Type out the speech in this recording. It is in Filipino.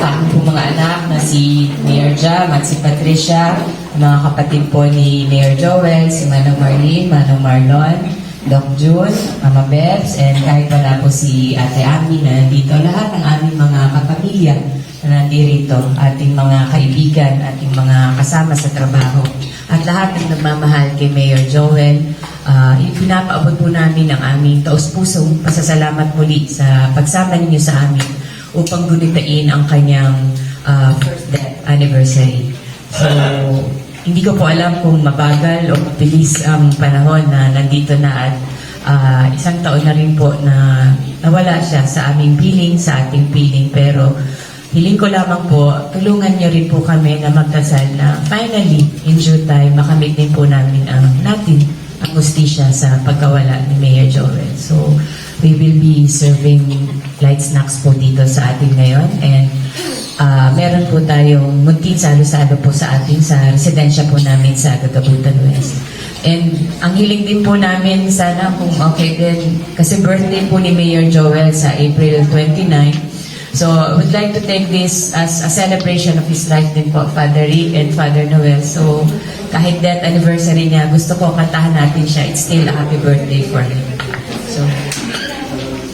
aking po mga anak na si Mayor Jam at si Patricia, mga kapatid po ni Mayor Joel, si Manong Marlene, Manong Marlon, Doc June, Mama Bebs, and kahit wala po si Ate Ami na nandito, lahat ng aming mga kapamilya na nandito, ating mga kaibigan, ating mga kasama sa trabaho, at lahat ng nagmamahal kay Mayor Joel. Pinapaabot po namin ang aming taos-pusong pasasalamat muli sa pagsama ninyo sa amin upang gunitain ang kanyang first death anniversary. So, hindi ko po alam kung mabagal o mabilis ang panahon na nandito na at isang taon na rin po na nawala siya sa aming piling, sa ating piling. Pero hiling ko lamang po, tulungan niyo rin po kami na magdasal na finally, in due time, makamit din po namin ang hustisya sa pagkawala ni Mayor Joel. So, we will be serving light snacks po dito sa atin ngayon. And meron po tayong munting salo-salo po sa atin sa residensya po namin sa Gagabutan West. And ang hiling din po namin, sana kung okay din, kasi birthday po ni Mayor Joel sa April 29. So, I would like to take this as a celebration of his life din po, Father Rick and Father Noel. So, kahit death anniversary niya, gusto ko kantahan natin siya. It's still a happy birthday for him. So,